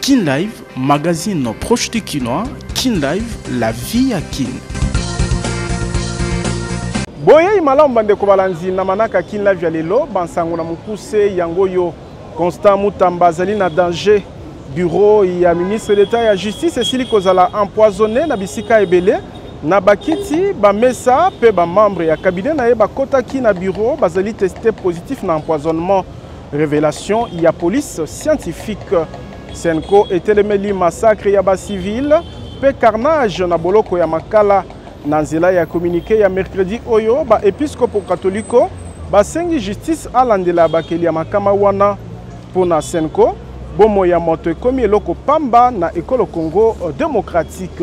Kin Live, magazine proche de Kinois. Kin Live, la vie à Kin. Boye imala mbande kobalanzi na manaka Kin Live ya lelo bansango na mukuse yango yo Constant Mutamba zali na danger. Bureau ya ministre d'État ya justice esili kozala empoisonné na bisika ebele na bakiti ba mesa pe ba membre ya cabinet na ye bakotaki na bureau bazali testé positif na empoisonnement. Révélation ya police scientifique. Senko etelemeli massacre ya ba civil pe carnage na boloko ya makala na nzela ya communiqué ya mercredi oyo ba épiscope catholique basengi justice alandela bakeli ya makama wana pona Senko bomo ya moto ekomi eloko pamba na ekolo Congo démocratique.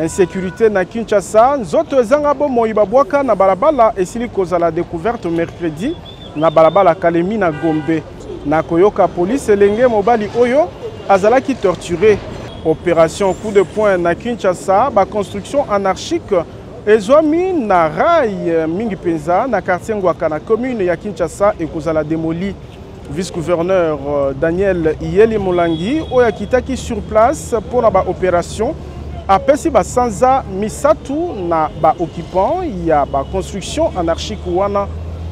Insécurité na Kinshasa nzoto ezanga bomo ibabwaka na balabala esili kozala découverte mercredi na balabala Kalemi na Gombe na koyoka police elenge mobali oyo azalaki torturé. Opération coup de poing na Kinshasa ba construction anarchique ezwami na rail mingi penza na quartier Ngwaka na commune ya Kinshasa ekozala démoli. Vice-gouverneur Daniel Iyeli Molangi oya kitaki sur place pour la opération apesi ba sanza misatu na ba occupant ya ba construction anarchique wana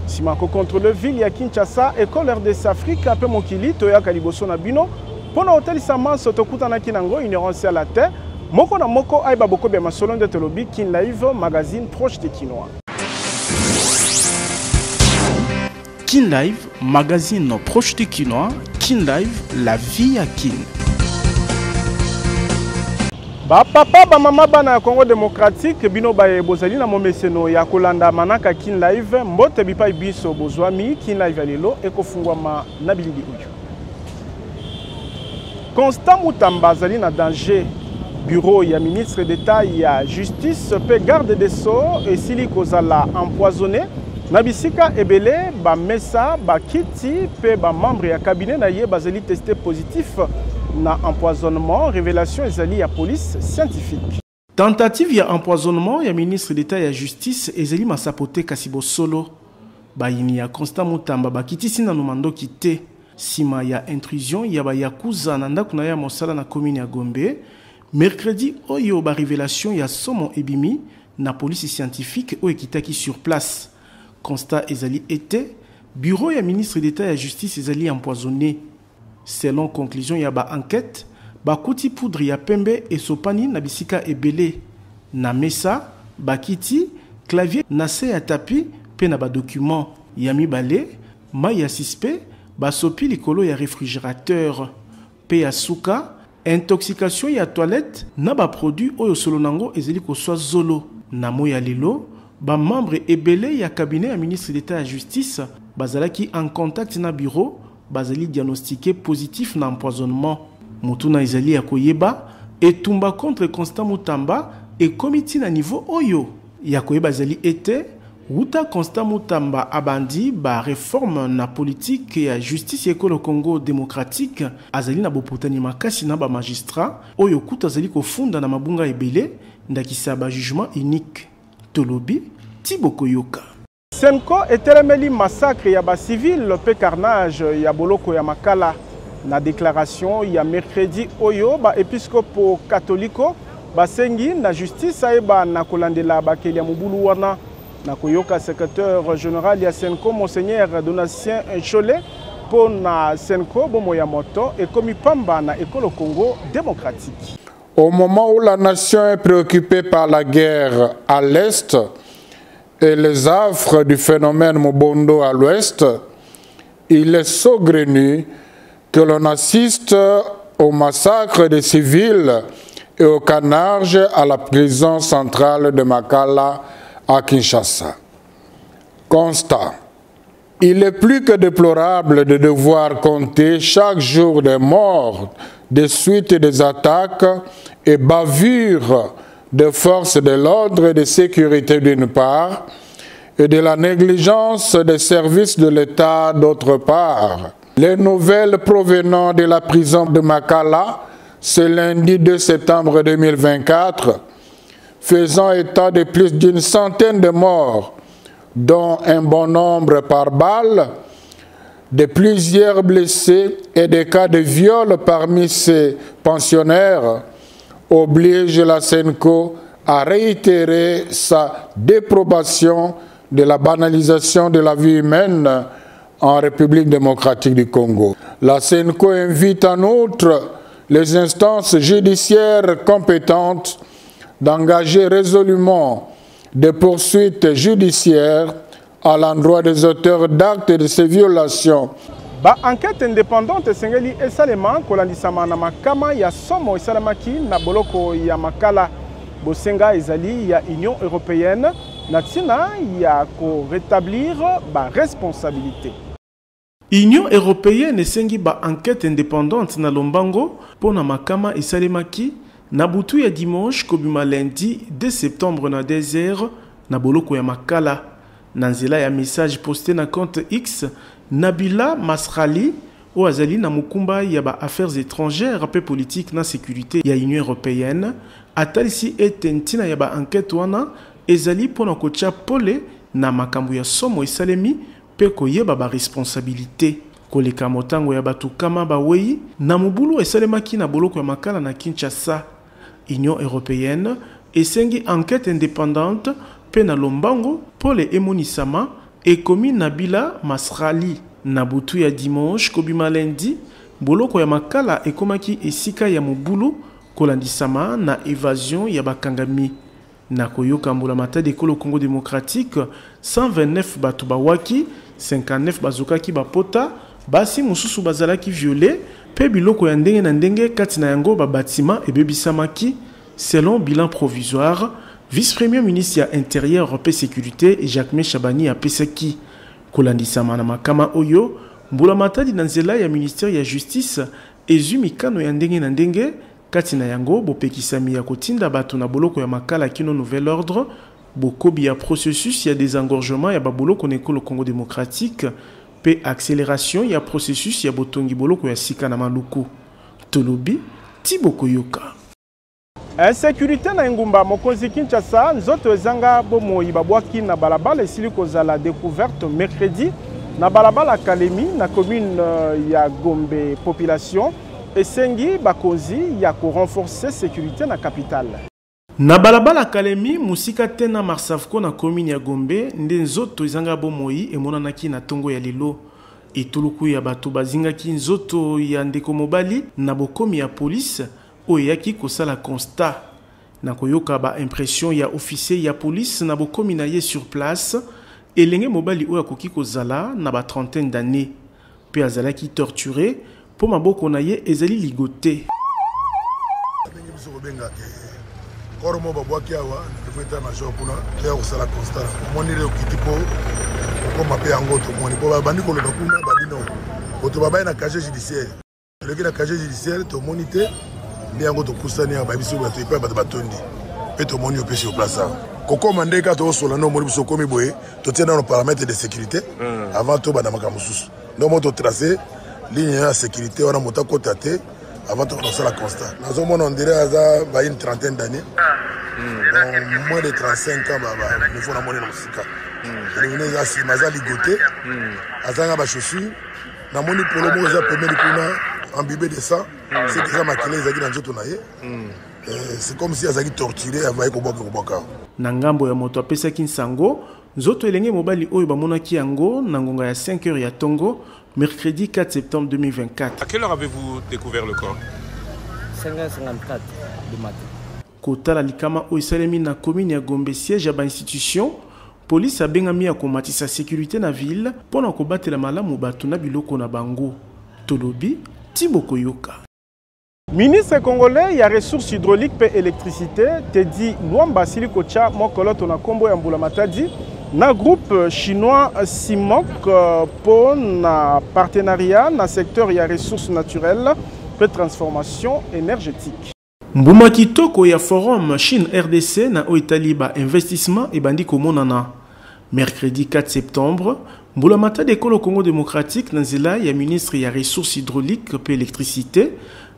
simako contre le ville ya Kinshasa école RDC Afrique ape mokili toya kaliboso na bino pona hotel sama sotokutana kinango ignorance à la terre moko na moko aiba boko be masolo de telobi Kin Live magazine proche de Kinois. Kin Live, magazine proche de Kinois. Kin Live, la vie à Kin. Ba papa ba mama bana Congo démocratique bino ba bozali na momeseno ya kolanda manaka Kin Live mbote bipa biso bozwami Kin Live lelo ekofungwama na bilili oyo. Constant Mutamba zali na danger. Bureau ya ministre d'État ya justice pe garde des sceaux esili kozala empoisonné. Nabisika ebele ba mesa ba kiti pe ba membre ya cabinet na ye bazali testé positif na empoisonnement. Révélation ezali ya police scientifique. Tentative ya empoisonnement ya ministre d'État ya justice ezali masapote kasibo solo bayini ya Constant Mutamba bakiti sina nomando kite sima ya intrusion ya ba yakuza na ndako na ya mosala na commune ya Gombe mercredi oyo ba révélation ya somo ebimi na police scientifique o ekitaki sur place. Constat ezali était bureau ya ministre d'État ya justice ezali empoisonné. Selon conclusion ya ba enquête, ba kuti poudre ya pembe et sopani na bisika ebele na mesa, ba kiti, clavier na se ya tapis pe na ba document ya mibale, ma ya suspect, ba sopi likolo ya réfrigérateur pe ya suka, intoxication ya toilette na ba produit oyo solo nango ezali ko soit zolo na moya lelo. Ba membre ebele ya cabinet ya ministre d'État ya justice bazalaki en contact na bureau bazali diagnostiqué positif na empoisonnement. Mutuna ezali ya koyeba etumba contre Constant Mutamba et comité na niveau oyo ya koyeba bazali était wuta Constant Mutamba abandi ba réforme na politique ya justice ekolo Congo démocratique azali na bopotani makasi na ba magistrat oyo kuta azali kofunda na mabunga ebele ndakisa ba jugement unique. Tolobi Tiboko Yoka. Senko etelemeli massacre ya ba civil pe carnage ya boloko ya makala na déclaration ya mercredi oyo ba épiscope catholique basengi na justice aeba na kolandela bakeli ya mobulu wana na koyoka secrétaire général ya Senko monseigneur Donatien Cholet pona Senko bomo ya moto ekomi pamba na ekolo Congo démocratique. Au moment où la nation est préoccupée par la guerre à l'Est et les affres du phénomène Mobondo à l'Ouest, il est saugrenu que l'on assiste au massacre des civils et au carnage à la prison centrale de Makala à Kinshasa. Constat. Il est plus que déplorable de devoir compter chaque jour des morts des suites des attaques et bavures de forces de l'ordre et de sécurité d'une part, et de la négligence des services de l'État d'autre part. Les nouvelles provenant de la prison de Makala, ce lundi 2 septembre 2024, faisant état de plus d'une centaine de morts, dont un bon nombre par balle, de plusieurs blessés et des cas de viol parmi ces pensionnaires oblige la SENCO à réitérer sa déprobation de la banalisation de la vie humaine en République démocratique du Congo. La SENCO invite en outre les instances judiciaires compétentes d'engager résolument des poursuites judiciaires à l'endroit des auteurs d'actes de ces violations. Enquête indépendante esengeli esalema kolandisama na makama ya somo esalemaki na boloko ya makala bosenga ezali ya Union européenne na tina ya ko rétablir ba responsabilité. Union européenne esengi ba enquête indépendante na lombango pona makama esalemaki na butu ya dimanche kobima lundi 2 septembre na 10h na boloko ya makala. Nanzela ya message posté na compte X, Nabila Masrali ou azali na mukumba ya ba affaires étrangères pe politique na sécurité ya Union européenne atalisi etentina ya ba enquête wana ezali pona kocha pole na makambo ya somo esalemi pe koyeba ba responsabilité koleka motango ya batu kama ba wei na mubulu esalemaki na boloko ya makala na Kinshasa. Union européenne esengi enquête indépendante Pena Lombango, Paul Emonisama et commis Nabila Masrali. Nabutu ya dimanche, kobima lundi, boloko ya makala et komaki esika ya mubulu, kolandisama na évasion ya bakangami. Na koyoka mbula mata de kolo Congo démocratique, 129 batu bawaki, 59 bazokaki bapota, basi mususu bazalaki violé, pe biloko ya ndenge na ndenge kati na yango ba bâtiment et bebisamaki, selon bilan provisoire. Vice-premier ministre ya intérieur pe sécurité Jacques Chabani a pesaki kolandisama na makama oyo mbula matadi na nzela ya ministère ya justice ezumi kano ya ndenge na ndenge kati na yango bopekisami ya kotinda bato na boloko ya makala kino nouvel ordre bokobi ya processus ya désengorgement ya baboloko na ekolo Congo démocratique pe accélération ya processus ya botongi boloko ya sika na maluku tolobi Tiboko Yoka. Insécurité na ngumba mokonzi Kinshasa nzoto ezanga bomoi babwaki na balabala esili kozala découverte mercredi na balabala Kalemi na commune ya Gombe population esengi bakonzi ya ko renforcer sécurité na capitale. Na balabala Kalemi musika tena Marsavko na commune ya Gombe nde nzoto ezanga bomoi emonanaki na tongo ya lelo etuluku ya bato bazingaki nzoto ya ndeko mobali na bokomi ya police oyaki kosala constat na koyoka ba impression ya officier ya police na bokomi na ye sur place elenge mobali oya koki kozala na ba trentaine d'années pe azalaki torturé po maboko na ye ezali ligoté. Koromo babwaki awa na major kuna ya kosala constat monire okitipo koma pe yango to moni po babandi koloba kuna babino oto babai na casier judiciaire le na casier judiciaire to monite ndi yango to kusani ya babiso bato ipa bato batondi pe to moni opesi au place koko mandeka to sola no moni biso komi boye to tiena no paramètres de sécurité avant to bana makamususu ndo moto tracer ligne ya sécurité wana mota kotate avant de commencer la constat. Nous avons une trentaine d'années. Donc, moins de 35 ans, nous faisons la monnaie dans le Sika. Nous avons ligoté, nous avons des chaussures, nous avons pour le moment, nous avons imbibé de sang. C'est déjà maquillé, nous avons dit c'est comme si nous avons torturé avant de boire. Nangambo ya moto apesa kinsango, nzoto elenge mobali oyo bamonaki yango na ngonga ya 5h ya Tongo. Mercredi 4 septembre 2024. À quelle heure avez-vous découvert le corps? 5h54 du matin. Kota la likama oisalemi na commune ya Gombe siège à ba institution. Police a bengami ya komatisa sécurité na ville pona kobatela malamu bato na biloko na bango. Tolobi Tiboko Yoka. Ministre congolais ya ressources hydrauliques et électricité Teddy Luamba Silikocha mokolo na kombo ya Mbula Matadi. Na groupe chinois Simok pour na partenariat na secteur ya ressources naturelles et transformation énergétique. Mbuma kitoko ya forum Chine RDC na Oitaliba investissement et bandi komonana. Mercredi 4 septembre, Mbula Mata de Kolo Congo démocratique nanzela ya ministre ya ressources hydrauliques et électricité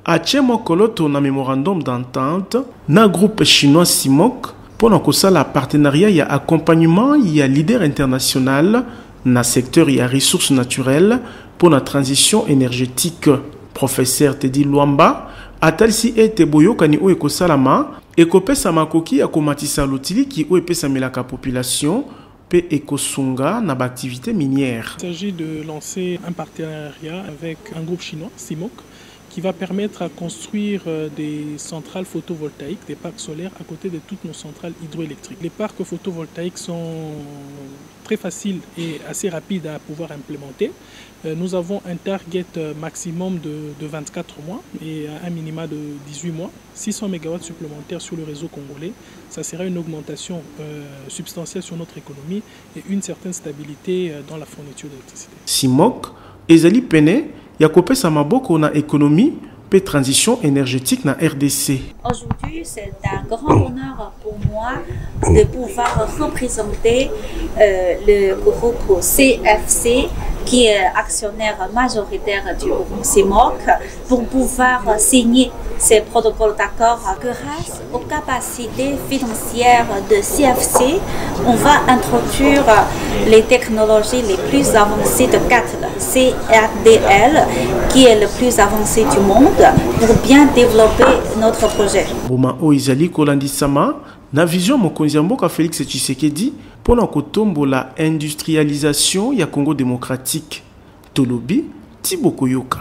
a tchemo koloto na mémorandum d'entente na groupe chinois Simok pour la partenariat et accompagnement, il y a leader international dans le secteur il y a ressources naturelles pour la transition énergétique. Professeur Teddy Luamba atalisi ete boyokani o ekosalama ekopesa makoki ya komatisa lotili ki o epesamelaka population pe ekosunga na activité minière. Il s'agit de lancer un partenariat avec un groupe chinois, CIMOC, qui va permettre à construire des centrales photovoltaïques, des parcs solaires à côté de toutes nos centrales hydroélectriques. Les parcs photovoltaïques sont très faciles et assez rapides à pouvoir implémenter. Nous avons un target maximum de 24 mois et un minima de 18 mois. 600 MW supplémentaires sur le réseau congolais. Ça sera une augmentation substantielle sur notre économie et une certaine stabilité dans la fourniture d'électricité. CIMOC, ezali pene ya kopesa maboko na économie et transition énergétique na RDC. Aujourd'hui, c'est un grand honneur pour moi de pouvoir représenter le groupe CFC, qui est actionnaire majoritaire du groupe CIMOC, pour pouvoir signer ces protocoles d'accord. Grâce aux capacités financières de CFC, on va introduire les technologies les plus avancées de CATL, CRDL, qui est le plus avancé du monde, pour bien développer notre projet. Boma Oizali Kolandisama, na vision mokonzi mboka Félix Tshisekedi pour na kotombola industrialisation ya Congo démocratique. Tolobi Tiboko Yoka.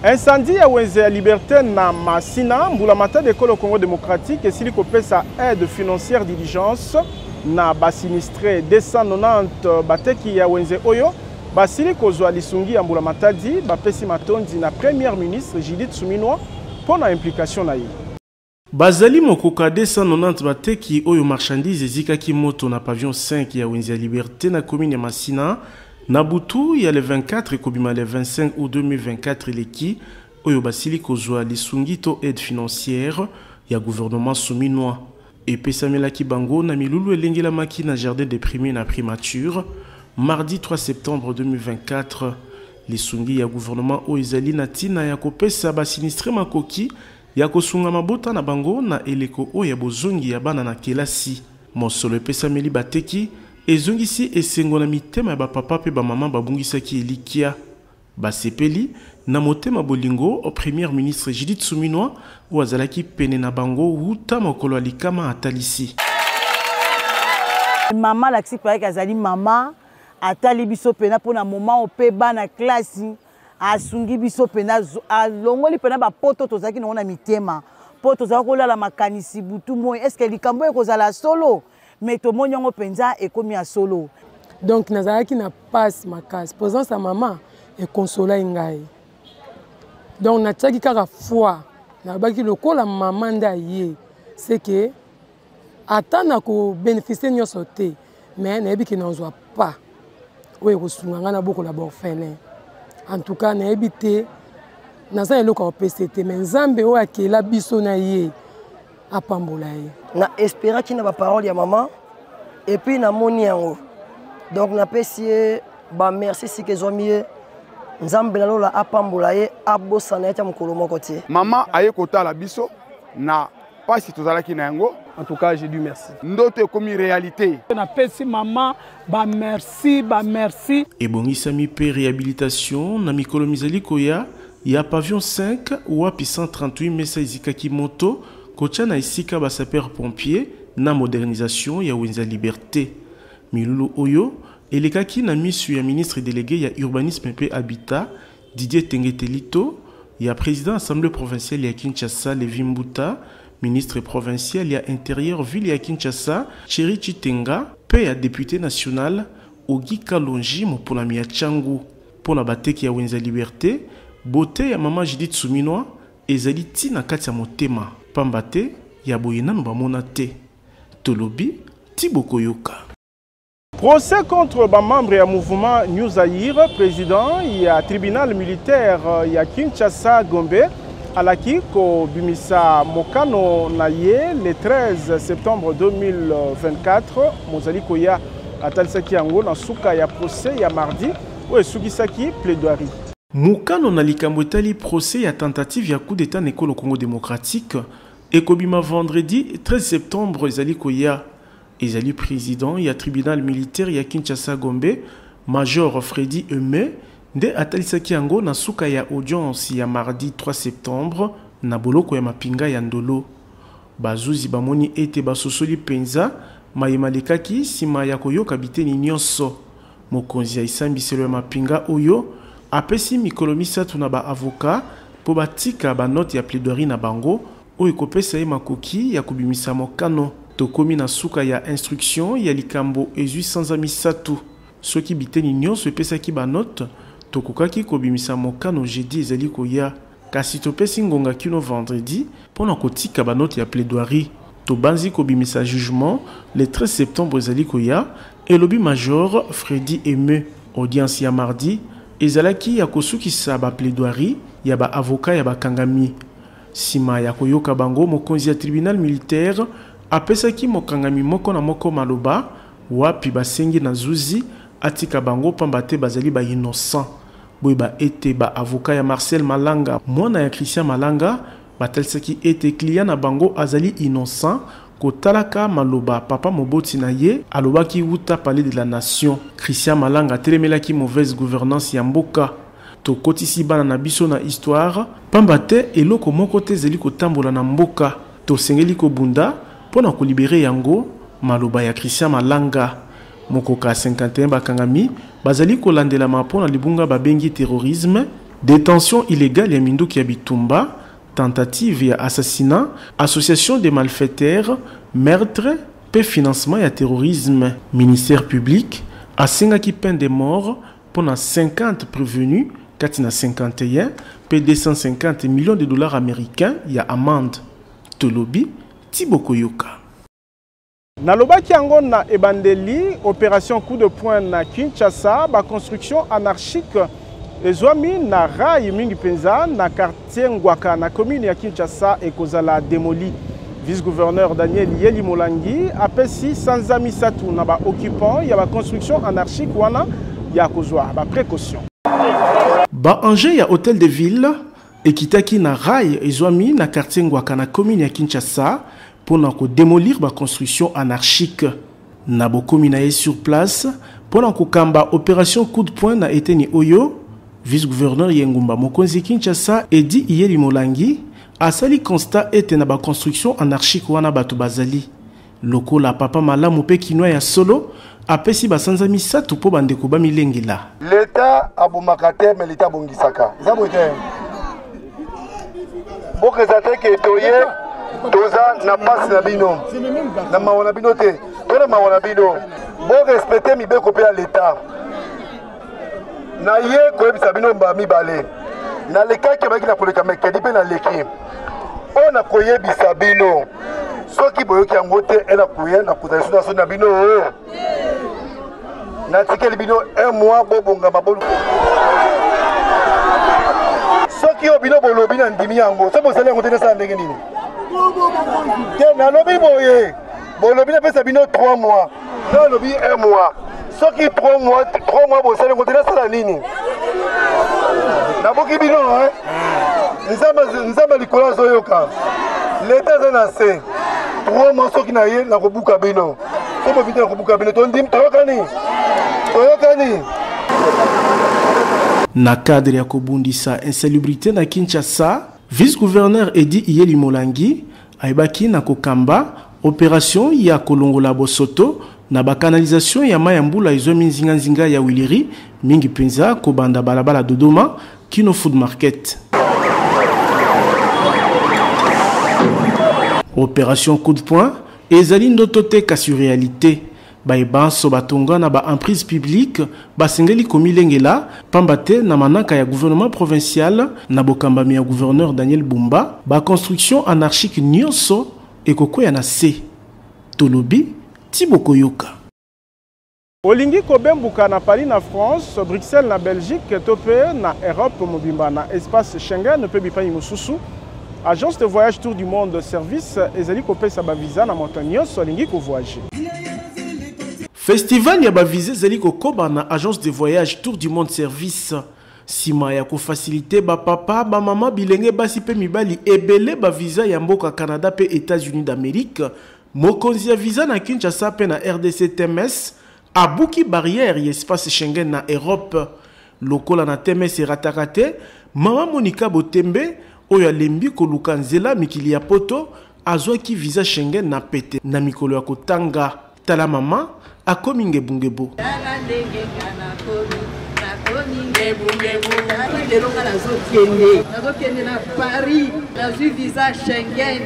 Incendie ya wenze ya liberté na Masina, mbulamata de Kolo Congo démocratique et sili kopesa aide financière diligence na basinistré 290 bateki ya wenze oyo. Basili kozwa lisungi ya mbula matadi bapesi matondi na premier ministre Judith Suminwa pour na implication na ye. Bazali mokoka 290 bateki oyo marchandise ezikaki moto na pavillon 5 ya wenze ya liberté na commune ya Masina na butu ya le 24 ekobima le 25 août 2024 eleki oyo basili kozwa lisungi to aide financière ya gouvernement Suminwa epesamelaki bango na milulu elengelamaki na jardin déprimé na primature. Mardi 3 septembre 2024, les sungi ya gouvernement Oizali na tina ya kopesa ba sinistre makoki ya kosunga mabota na bango na eleko o ya bozongi ya bana na kelasi. Mosolo pesa meli bateki ezongisi esengo na mitema ya ba papa pe ba mama babungisaki elikia. Basepeli na motema bolingo au premier ministre Judith Suminwa ou azalaki pene na bango huta mokolo alikama atalisi. Mama laksi pa azali mama atali biso pena pona moment ope bana classe asungi biso pena alongoli pena ba poto tozaki na mitema poto za kolala makanisi butu moy est-ce que likambo ekozala solo mais to monyango penza ekomi a solo donc nazalaki na passe makasi présence ya mama et consola ngai donc na tsaki kaka foi na baki lokola mama nda ye c'est que atana ko bénéficier nyoso te mais na yebi ki na ozwa pas. Oui, en tout cas, na ebité na za eloko opesete mais nzambe o akela biso na ye apambola ye. Na espéra ki na ba parole ya maman et puis na moni yango. Donc na pesi ba merci si ke zomiye nzambe na lola apambola ye abosa na eta mukolo moko te. Maman aye kota la biso na pas si tozalaki na yango. En tout cas, j'ai dit merci. Ndoto comme réalité. Na pesi maman ba merci. Et bongisami pe réhabilitation na mikolo mizali koya ya pavillon 5 ou api 138 mesa izikaki moto kocha na isika ba sapeur pompier na modernisation ya wenza liberté. Milulu oyo elekaki na misu ya ministre délégué ya urbanisme pe habitat Didier Tengetelito ya président assemblée provinciale ya Kinshasa Levi Mbuta. Ministre provincial ya intérieur ville ya Kinshasa, Chéri Chitenga, pe ya député national, Ogi Kalonji Moponami ya Changu. Pona bateki ya wenza liberté, bote ya mama Judith Suminwa, ezali tina kati ya motema. Pambate ya boyena mbamona te. Tolobi, Tiboko Yoka. Procès contre les membres du mouvement New Zaïre, président du tribunal militaire ya Kinshasa Gombe, alaki ko bimisa mokano na ye le 13 septembre 2024 mozali koya atalisaki yango na suka ya procès ya mardi o esukisaki plaidoirie. Mokano na likambo etali procès ya tentative ya coup d'état na ekolo Congo démocratique ekobima vendredi 13 septembre ezali koya ezali président ya tribunal militaire ya Kinshasa Gombe Major Freddy Aimé nde atalisaki yango na suka ya audience ya mardi 3 septembre na boloko ya mapinga ya Ndolo. Bazuzi bamoni ete basosoli penza mayemalekaki sima ya koyoka biteni nyonso. Mokonzi ya isambiselo ya mapinga oyo apesi mikolo misatu na ba avoka po batika ba note ya plaidoirie na bango oyo kopesa ye makoki ya kubimisa mokano. Tokomi na suka ya instruction ya likambo ezwi sanza misatu. Soki biteni nyonso epesaki ba note tokokaki kobimisa mokano jeudi ezali koya. Kasi topesi ngonga kino vendredi pona kotika ba note ya plaidoirie. Tobanzi kobimisa jugement le 13 septembre ezali koya. Elobi Major Freddy Aimé. Audience ya mardi ezalaki ya kosukisa ba plaidoirie ya ba avoka ya bakangami. Sima ya koyoka bango mokonzi ya tribunal militaire apesaki mokangami moko na moko maloba wapi basengi na zuzi atika bango pamba te bazali ba innocent. Boy ba ete ba avoka ya Marcel Malanga mwana ya Christian Malanga batalisaki ete client na bango azali innocent kotalaka maloba papa moboti na ye alobaki wuta palais de la nation. Christian Malanga telemelaki mauvaise gouvernance ya mboka. Tokotisi bana na biso na histoire pamba te eloko moko te zeli kotambola na mboka. Tosengeli kobunda pona kolibere yango maloba ya Christian Malanga. Mokoka 51 bakangami bazali kolandela mapona libunga babengi terrorisme, détention illégale ya minduki ya bitumba, tentative ya assassinat, association de malfaiteurs, meurtre, pe financement ya terrorisme. Ministère public asengaki peine de mort pour 50 prévenus, katina 51, pe 250 millions de dollars américains ya amende. Tolobi Tiboko Yoka. Nalobaki yango na ebandeli opération coup de poing na Kinshasa ba construction anarchique ezwami na rai mingi penza na quartier Ngwaka na commune ya Kinshasa ekozala démoli. Vice-gouverneur Daniel Yeli Molangi apesi sanza misatu na ba occupant ya ba construction anarchique wana ya kozwa ba précaution. Ba enjeu ya hôtel de ville ekitaki na rai ezwami na quartier Ngwaka na commune ya Kinshasa pour démolir la construction anarchique. Nabokomi na sur place pour kamba opération coup de poing na eteni oyo vice-gouverneur Yengumba Mokonzi Kinshasa Edi Yeli Molangi asali constat ete na ba construction anarchique wana bato bazali. Loko la papa malamu pe kinwa ya solo apesi basanza misatu po bandeko ba milengela. L'état abomakate mais l'état bongisaka. Zabote. Bokezate ke toye Toza na passe na bino na mawana bino te tona mawana bino bo respecter mi beko pe à l'état na ye ko ebisa bino ba mi balé na leka ke baki na koleka mekedi pe na leki ona ko yebisa bino soki boyoki yango te ena kuye na kutana so na bino na tikeli bino un mois bobonga mabolu soki obino bolobi na ndimi yango so bosala yango te na sa ndenge nini na lobi boye bolobi na pesa bino 3 mois na lobi 1 mois soki 3 mois bosala ngo tena sala nini na boki bino nzamba likolo zoyoka l'état za na se 3 mois soki na ye na kobuka bino so bo vite na kobuka bino tondim toyokani na cadre ya kobundisa insalubrité na Kinshasa, vice-gouverneur Edi Yeli Molangi aibaki na kokamba opération ya kolongola bosoto na bakanalisation ya mayambula ezomi nzinga ya Wiliri mingi penza kobanda balabala Dodoma kino food market. Opération coup de poing ezali ndoto te kasi réalité. Baïbanso batonga na ba emprise publique basengeli komilengela pambate na manaka ya gouvernement provincial na bokambami ya gouverneur Daniel Bumba ba construction anarchique nyonso ekokoya na se. Tolobi Tiboko Yoka. Olingi kobembuka na Paris na France, Bruxelles na Belgique, tope na Europe mobimba na espace Schengen pe bipai mususu. Agence de voyage Tour du monde service ezali kopesa ba visa na montagneux olingi ko voyager. Festival ya ba visa ezali kokoba na agence de voyage Tour du monde service. Sima ya ko faciliter ba papa ba mama bilenge basi pe mibali ebele ba visa ya mboka Canada pe États-Unis d'Amérique. Mokonzi ya visa na Kinshasa pe na RDC TMS abuki barrière ya espace Schengen na Europe lokola na TMS ratakate Mama Monica Botembe oyo alembi koluka nzela mikili ya poto azwaki visa Schengen na pete na mikolo ya kotanga tala mama akomi ngebungebo nazokende na Paris nazwi visa Schengen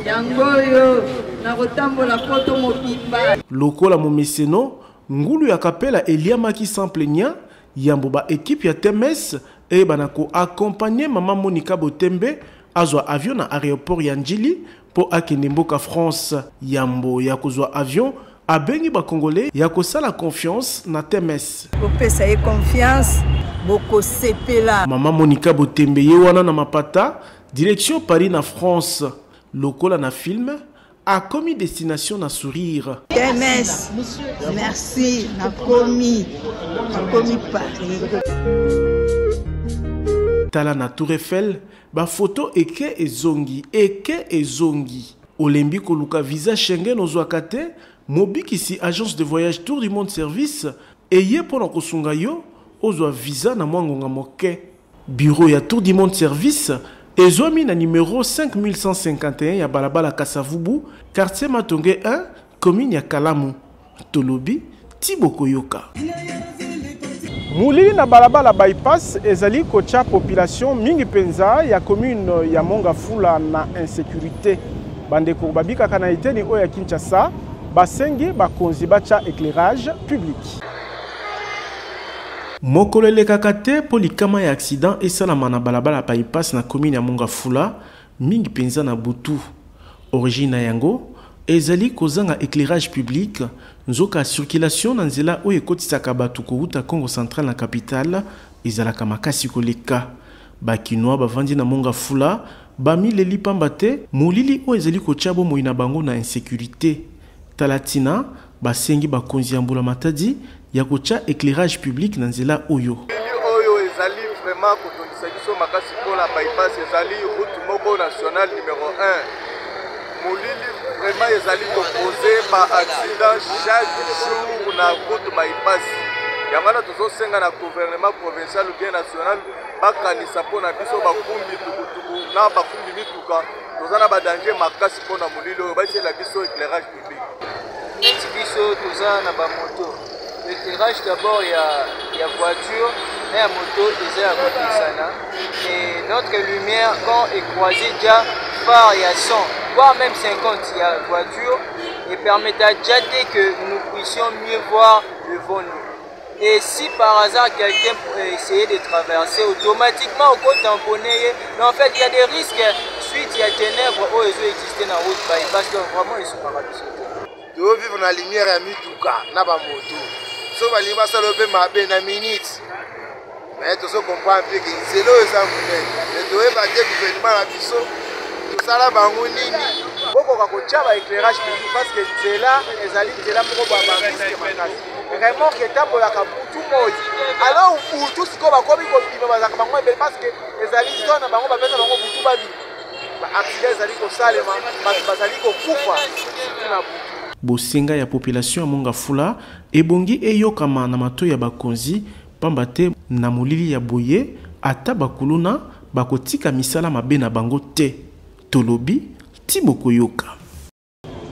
yangoyo nakotambola poto mobimba lokola momeseno ngulu ya kapela eliamaki sans plaignant yambo ba équipe ya TMS et banako accompagner Mama Monica Botembe azwa avion na aéroport ya Njili po akende mboka France yambo ya kozwa avion abengi ba congolais ya kosala confiance na TMS kopesa ye confiance boko sepela Mama Monica Botembe ye wana na mapata direction Paris na France lokola na film a commis destination na sourire TMS merci na commis Paris tala na Tour Eiffel ba photo eke ezongi olembi koluka visa Schengen ozwakate mobikisi agence de voyage Tour du Monde Service eye pona kosunga yo ozwa visa na mwangonga moke bureau ya Tour du Monde Service ezwami na numéro 5151 ya balabala Kasavubu quartier Matonge 1 commune ya Kalamu tolobi Tiboko Yoka mulili na balabala bypass ezali kocha population mingi penza ya commune ya Mongafula na insécurité bandeko babika kana iteni oya Kinshasa basengi bakonzi bacha éclairage public mokolele kakate polikama ya accident esalama na balabala bypass na commune ya Mongafula mingi penza na butu origine na yango ezali kozanga éclairage public nzoka circulation na nzela oyo ekotisaka bato kouta Congo Central na capitale ezalaka makasi koleka bakinois bavandi na Mongafula bamileli pamba te molili oyo ezali kotia bomoi na bango na insécurité talatina basengi bakonzi ya mbula matadi ya kotia éclairage public na nzela oyo ezali vraiment kotondisa biso makasi mpona bypass ezali route moko nationale numéro 1 molili vraiment ezali composé par accident chaque jour na route bypass yango wana tozosenga na gouvernement provincial ou bien national bakanisa mpona biso bakumbi tukutuku na bakumbi mituka toza na badanger makasi mpona molili oyo batiela biso éclairage public neti biso toza na bamoto l'éclairage d'abord ya voiture na ya moto eza ya kotisana et notre lumière quand est croisée déjà phare ya 100 voire même 50 ya voiture et permettra déjà que nous puissions mieux voir devant nous. Et si par hasard quelqu'un essayait de traverser automatiquement au côté tamponné, mais en fait il y a des risques suite il y a ténèbres où ils ont existé dans la route bypass donc vraiment ils sont paralysés. De vivre dans la lumière ya mituka na ba moto. So ba liba salope mabe na minutes. Mais tout ça comprend bien que c'est là ça mais de ba te gouvernement la biso sala bango nini boko ka kotia ba éclairage public parce que c'est là ezali là moko ba risque makasi vraiment que tabola ka tout moi alors pour tout ce qu'on va comme ko ba bango parce que ezali zone bango ba pesa bango butu ba bi ba accident ezali ko salema bazali ko kufa na bosenga ya population ya Mongafula ebongi eyokama na mato ya bakonzi pamba te na molili ya boye ata bakuluna bakotika misala mabe na bango te tolobi Tiboko Yoka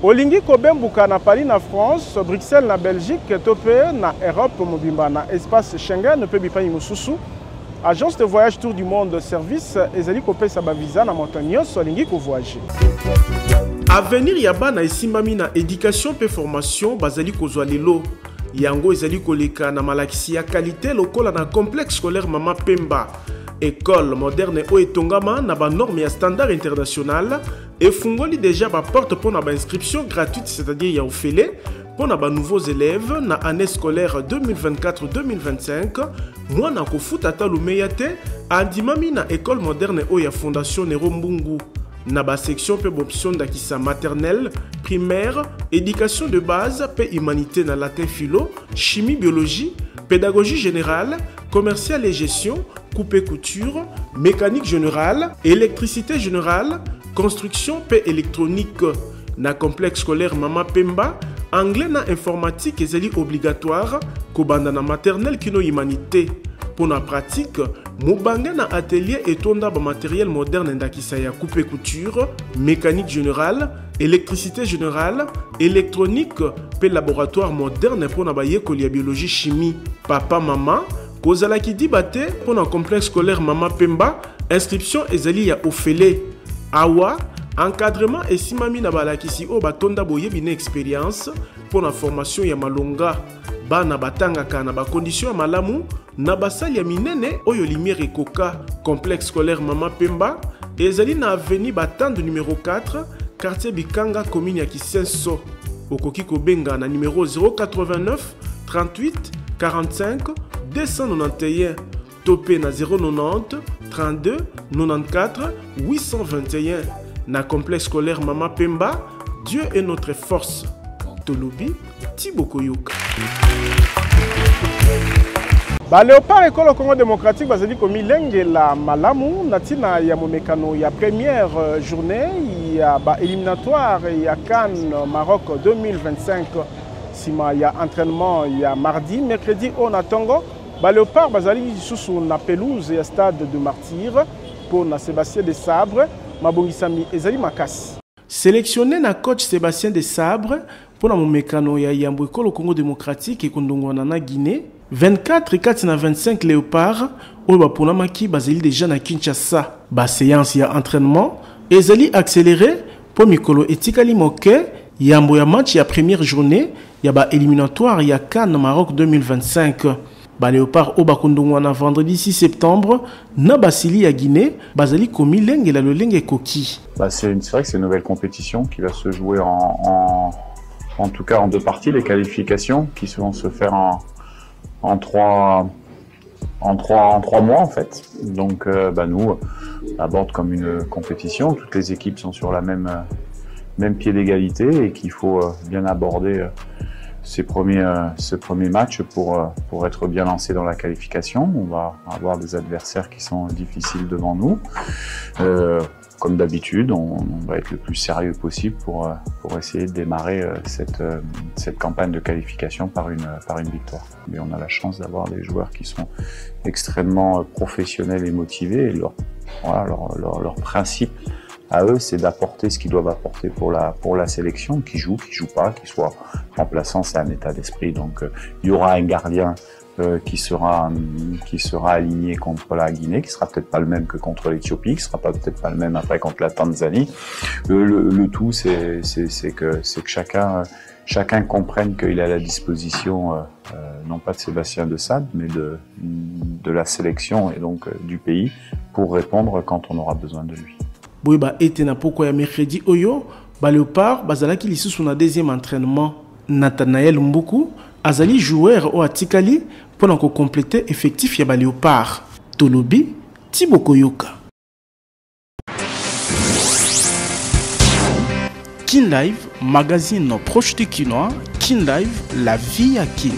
olingi kobembuka na Paris na France Bruxelles na Belgique tope na Europe mobimba na espace Schengen pe bipai mususu agence de voyage Tour du Monde Service ezali kopesa ba visa na montagneux olingi ko voyager avenir ya bana esimbami na éducation pe formation bazali kozwa lelo yango ezali koleka na malakisi ya qualité lokola na complexe scolaire Mama Pemba école moderne o etongama na ba norme ya standard international et fungoli déjà ba porte pour na ba inscription gratuite c'est-à-dire ya ofele pour na ba nouveaux élèves na année scolaire 2024-2025 mwana kofuta talumeya te andimami na école moderne o ya fondation Nero Mbungu na ba section pe option d'akisa maternelle, primaire, éducation de base, pe humanité na latin philo, chimie biologie, pédagogie générale, commercial et gestion, coupe et couture, mécanique générale, électricité générale, construction pe électronique. Na complexe scolaire Mama Pemba, anglais na informatique ezali obligatoire kobanda na maternelle kino humanité. Pour la pratique, mobange na atelier etonda ba matériel moderne ndakisa ya coupe couture, mécanique générale, électricité générale, électronique, pe laboratoire moderne pour na bayekoli ya biologie chimie. Papa mama kozala ki dibate pour na complexe scolaire Mama Pemba, inscription ezali ya ofele. Awa encadrement et simami na balakisi o batonda boyebi na expérience pour la formation ya malonga. Bana batangaka na ba condition ya malamu na basali ya minene oyo lumière ekoka. Complexe scolaire Mama Pemba ezali na avenue Batande numéro 4, quartier Bikanga, commune ya Kisenso. Okoki kobenga na numéro 089 38 45 291, topé na 090 32 94 821. Na complexe scolaire Mama Pemba, Dieu est notre force. Tolobi Tibokoyoka. Ba Léopard École au Congo démocratique bazali komi lengela malamu natina ya momekano ya première journée ya ba éliminatoire ya CAN Maroc 2025 sima ya entraînement ya mardi mercredi au Natongo. Ba Léopard bazali susu na pelouse ya stade de Martyr pour na Sébastien de Sabre mabongisami ezali makasi. Sélectionné na coach Sébastien de Sabre pour la momekano ya Yambo École au Congo démocratique et kondongwana na Guinée. 24 et 4 na 25 Léopard oyo baponamaki bazali déjà na Kinshasa. Ba séance ya entraînement ezali accéléré pour mikolo etikali moke yambo ya match ya première journée ya ba éliminatoire ya CAN Maroc 2025. Ba Léopard oyo bakondongwana vendredi 6 septembre na basili ya Guinée bazali komi lengela lolenge koki. C'est vrai que c'est une nouvelle compétition qui va se jouer en tout cas en deux parties, les qualifications qui vont se faire en trois mois en fait. Donc nous on aborde comme une compétition, toutes les équipes sont sur la même pied d'égalité et qu'il faut bien aborder ce premier match pour être bien lancé dans la qualification. On va avoir des adversaires qui sont difficiles devant nous. Comme d'habitude, on va être le plus sérieux possible pour essayer de démarrer cette campagne de qualification par une victoire. Mais on a la chance d'avoir des joueurs qui sont extrêmement professionnels et motivés. Et leur principe à eux, c'est d'apporter ce qu'ils doivent apporter pour la sélection, qui joue pas, qui soit remplaçant, c'est un état d'esprit. Donc il y aura un gardien qui sera aligné contre la Guinée, qui sera peut-être pas le même que contre l'Éthiopie, qui sera peut-être pas le même après contre la Tanzanie. Le tout, c'est que chacun comprenne qu'il a à la disposition non pas de Sébastien de Sade, mais de la sélection et donc du pays pour répondre quand on aura besoin de lui. Boyba etena poko ya mercredi oyo, ba Léopard bazalaki lisusu na deuxième entraînement. Nathanaël Mbuku azali joueur au atikali pour en compléter effectif ya ba Léopard. Tolobi Tibokoyoka. Kin Live, magazine proche du Kinois. Kin Live, la vie à Kin.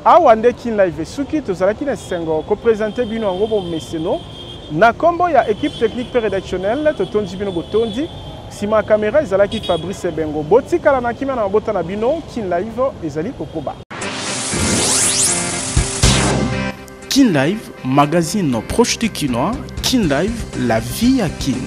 Awande Kin Live suki tozalaki na sengo ko présenter bino ngobo meseno na kombo ya équipe technique rédactionnelle totondi bino botondi sima caméra ezalaki Fabrice Bengo botikala na kimia na mabota na bino. Kin Live ezali kokoba. Kin Live, magazine proche du Kinois. Kin Live, la vie à Kin.